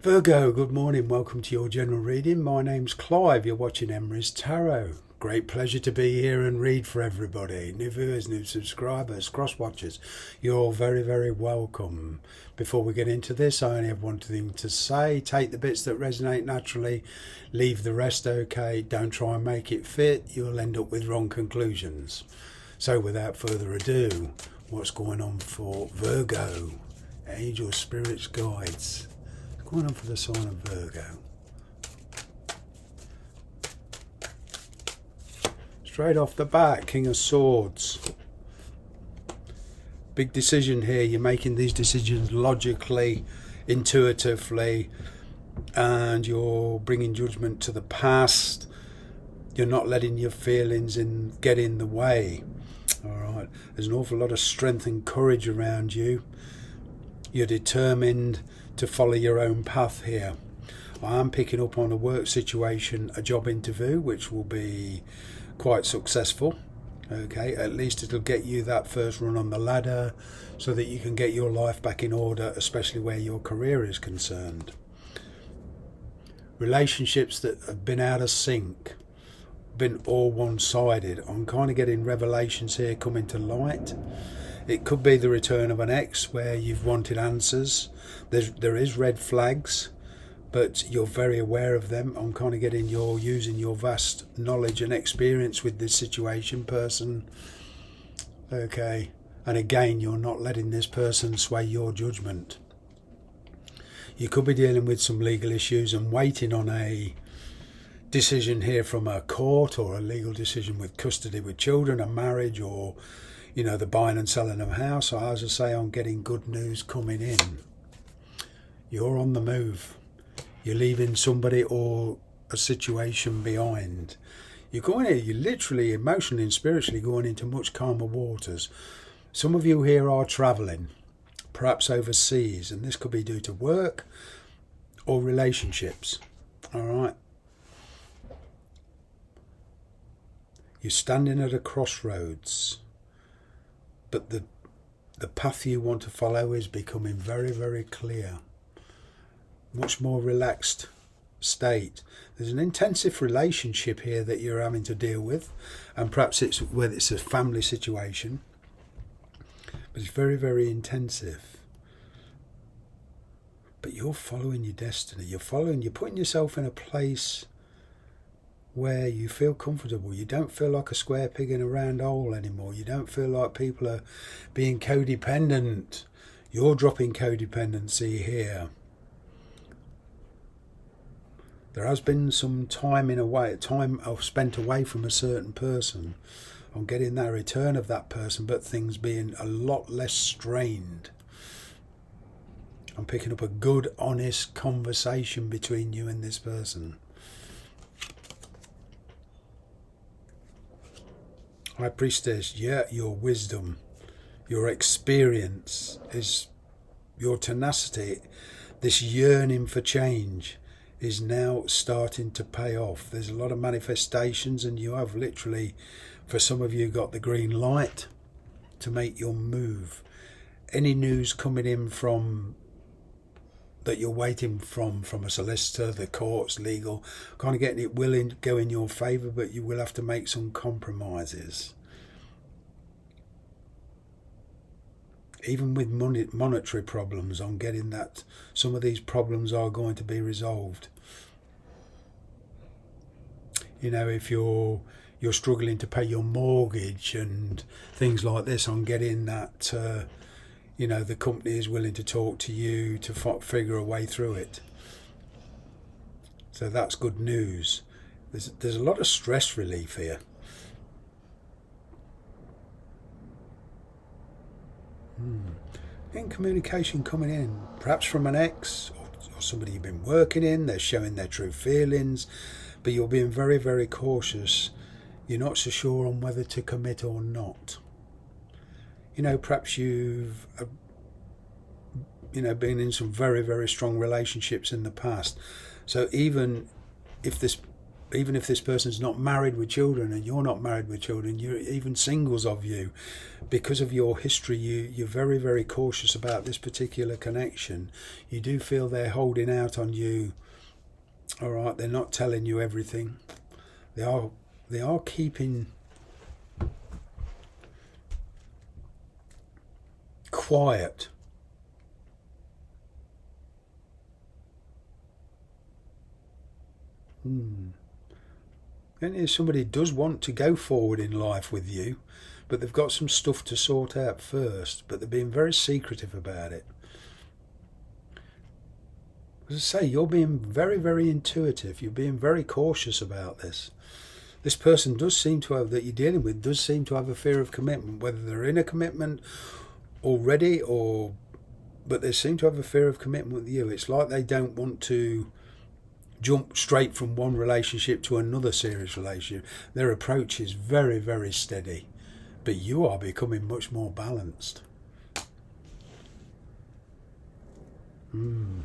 Virgo, good morning. Welcome to your general reading. My name's Clive. You're watching Emery's Tarot. Great pleasure to be here and read for everybody. New viewers, new subscribers, cross-watchers. You're all very, very welcome. Before we get into this, I only have one thing to say. Take the bits that resonate naturally. Leave the rest okay. Don't try and make it fit. You'll end up with wrong conclusions. So without further ado, what's going on for Virgo? Angel, spirits, guides. Going on for the sign of Virgo. Straight off the bat, King of Swords. Big decision here. You're making these decisions logically, intuitively, and you're bringing judgment to the past. You're not letting your feelings get in the way. All right. There's an awful lot of strength and courage around you. You're determined to follow your own path here. I am picking up on a work situation, a job interview, which will be quite successful. Okay, at least it'll get you that first run on the ladder so that you can get your life back in order, especially where your career is concerned. Relationships that have been out of sync, been all one-sided. I'm kind of getting revelations here coming to light. It could be the return of an ex where you've wanted answers. There is red flags, but you're very aware of them. I'm kind of getting you're using your vast knowledge and experience with this situation, person. Okay. And again, you're not letting this person sway your judgment. You could be dealing with some legal issues and waiting on a decision here from a court, or a legal decision with custody with children, a marriage, or the buying and selling of a house. So as I say, I'm getting good news coming in. You're on the move. You're leaving somebody or a situation behind. You're literally emotionally and spiritually going into much calmer waters. Some of you here are travelling, perhaps overseas, and this could be due to work or relationships. All right. You're standing at a crossroads. But the path you want to follow is becoming very, very clear. Much more relaxed state. There's an intensive relationship here that you're having to deal with. And perhaps it's a family situation. But it's very, very intensive. But you're following your destiny. You're putting yourself in a place where you feel comfortable. You don't feel like a square peg in a round hole anymore. You don't feel like people are being codependent. You're dropping codependency here. There has been some time I've spent away from a certain person. I'm getting that return of that person, but things being a lot less strained. I'm picking up a good, honest conversation between you and this person. High Priestess, your wisdom, your experience, is your tenacity, this yearning for change is now starting to pay off. There's a lot of manifestations, and you have literally, for some of you, got the green light to make your move. Any news coming in from that you're waiting from a solicitor, the courts, legal, kind of getting it will go in your favour, but you will have to make some compromises. Even with monetary problems, I'm getting that some of these problems are going to be resolved. If you're struggling to pay your mortgage and things like this, I'm getting that the company is willing to talk to you to figure a way through it. So that's good news. There's a lot of stress relief here. In communication coming in, perhaps from an ex or somebody you've been working in. They're showing their true feelings, but you're being very, very cautious. You're not so sure on whether to commit or not. Perhaps you've been in some very, very strong relationships in the past. So even if this even if this person's not married with children and you're not married with children, you're even singles of you, because of your history, you're very, very cautious about this particular connection. You do feel they're holding out on you. All right, they're not telling you everything. They are keeping quiet. And if somebody does want to go forward in life with you, but they've got some stuff to sort out first, but they're being very secretive about it. As I say, you're being very, very intuitive. You're being very cautious about this. This person does seem to have, that you're dealing with, does seem to have a fear of commitment, whether they're in a commitment already but they seem to have a fear of commitment with you. It's like they don't want to jump straight from one relationship to another serious relationship. Their approach is very, very steady, but you are becoming much more balanced. You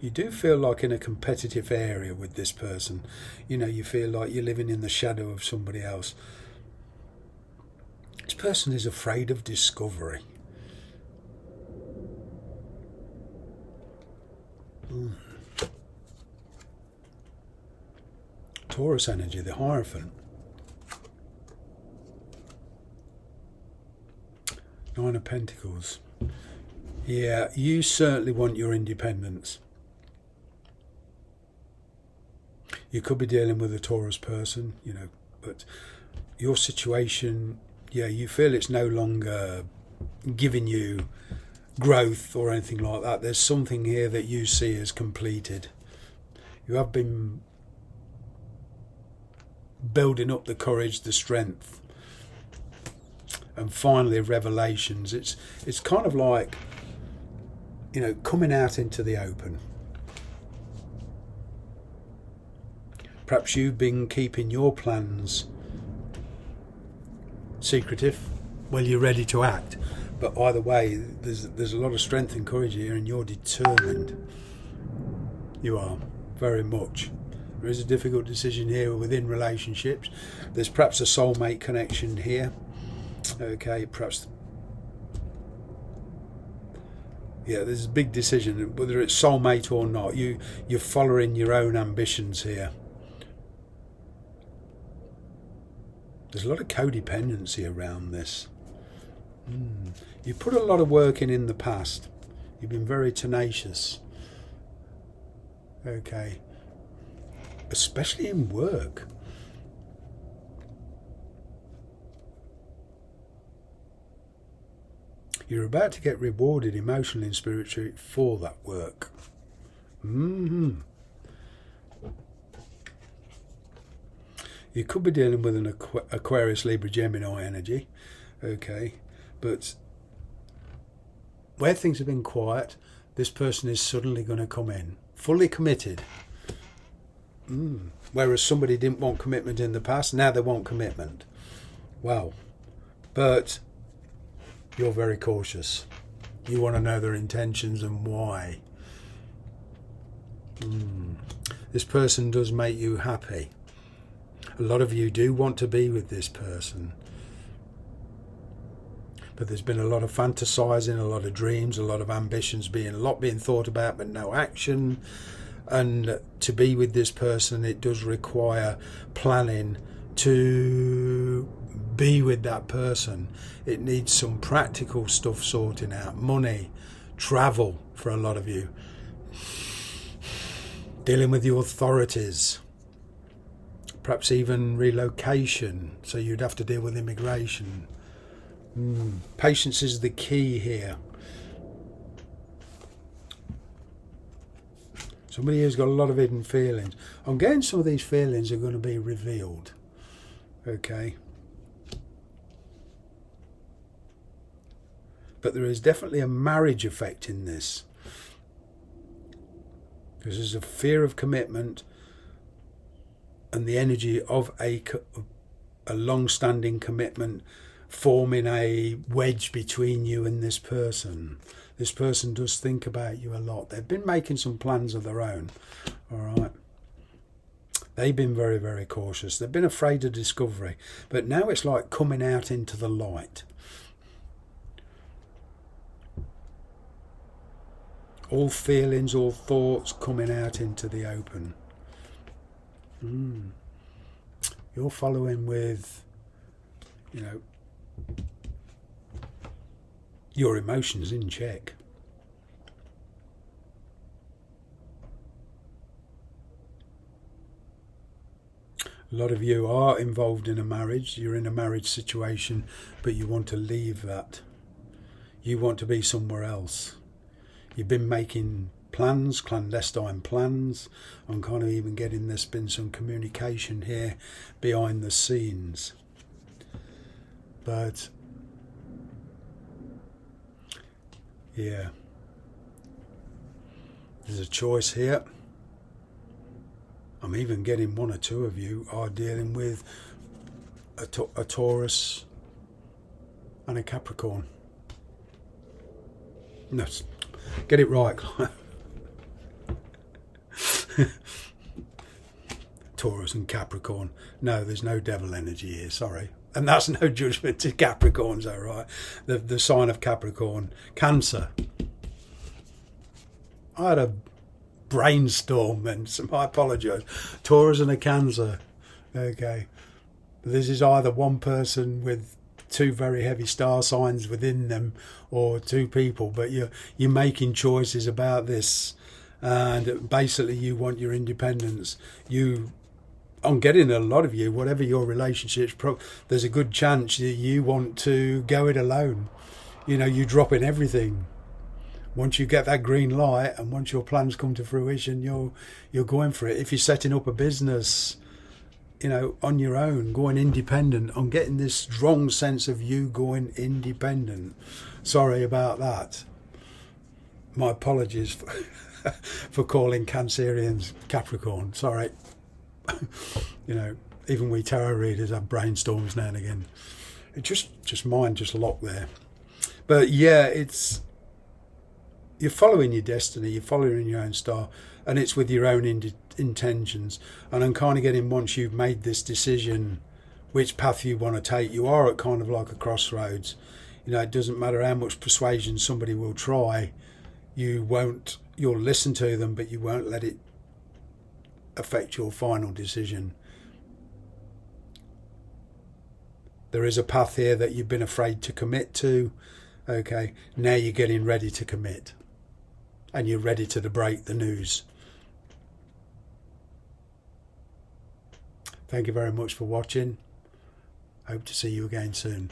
do feel like in a competitive area with this person. You know, you feel like you're living in the shadow of somebody else. This person is afraid of discovery. Taurus energy, the Hierophant. Nine of Pentacles. Yeah, you certainly want your independence. You could be dealing with a Taurus person, you know, but your situation, yeah, you feel it's no longer giving you growth or anything like that. There's something here that you see as completed. You have been building up the courage, the strength, and finally revelations. It's kind of like, you know, coming out into the open. Perhaps you've been keeping your plans secretive. Well, you're ready to act, but either way, there's a lot of strength and courage here, and you're determined. You are, very much. There is a difficult decision here within relationships. There's perhaps a soulmate connection here. Okay, perhaps. Yeah, there's a big decision, whether it's soulmate or not. You're following your own ambitions here. There's a lot of codependency around this. You put a lot of work in the past. You've been very tenacious. Okay. Especially in work. You're about to get rewarded emotionally and spiritually for that work. You could be dealing with an Aquarius, Libra, Gemini energy, okay, but where things have been quiet, this person is suddenly going to come in, fully committed. Whereas somebody didn't want commitment in the past, now they want commitment. Wow. But you're very cautious. You want to know their intentions and why. This person does make you happy. A lot of you do want to be with this person. But there's been a lot of fantasizing, a lot of dreams, a lot of ambitions being thought about, but no action. And to be with this person, it does require planning to be with that person. It needs some practical stuff sorting out. Money, travel for a lot of you. Dealing with the authorities. Perhaps even relocation, so you'd have to deal with immigration. Patience is the key here. Somebody who's got a lot of hidden feelings. I'm getting some of these feelings are going to be revealed. Okay. But there is definitely a marriage effect in this. Because there's a fear of commitment and the energy of a long-standing commitment forming a wedge between you and this person. This person does think about you a lot. They've been making some plans of their own, all right? They've been very, very cautious. They've been afraid of discovery. But now it's like coming out into the light. All feelings, all thoughts coming out into the open. You're following with, you know, your emotions in check. A lot of you are involved in a marriage. You're in a marriage situation, but you want to leave that. You want to be somewhere else. You've been making plans, clandestine plans. I'm kind of even getting there's been some communication here behind the scenes. But yeah, there's a choice here. I'm even getting one or two of you are dealing with a Taurus and a Capricorn. No, get it right. Taurus and Capricorn. No, there's no devil energy here, sorry. And that's no judgment to Capricorns, all right? The sign of Capricorn. Cancer. I had a brainstorm and I apologise. Taurus and a Cancer. Okay. This is either one person with two very heavy star signs within them or two people, but you're making choices about this, and basically you want your independence. I'm getting a lot of you, whatever your relationships, there's a good chance that you want to go it alone. You know, you drop in everything. Once you get that green light and once your plans come to fruition, you're going for it. If you're setting up a business, you know, on your own, going independent, I'm getting this strong sense of you going independent. Sorry about that. My apologies for calling Cancerians Capricorn. Sorry. You know, even we tarot readers have brainstorms now and again. It just mine just locked there. But yeah, you're following your destiny, you're following your own star, and it's with your own intentions. And I'm kind of getting, once you've made this decision which path you want to take, you are at kind of like a crossroads. You know, it doesn't matter how much persuasion somebody will try, you'll listen to them, but you won't let it affect your final decision. There is a path here that you've been afraid to commit to. Okay, now you're getting ready to commit, and you're ready to break the news. Thank you very much for watching. Hope to see you again soon.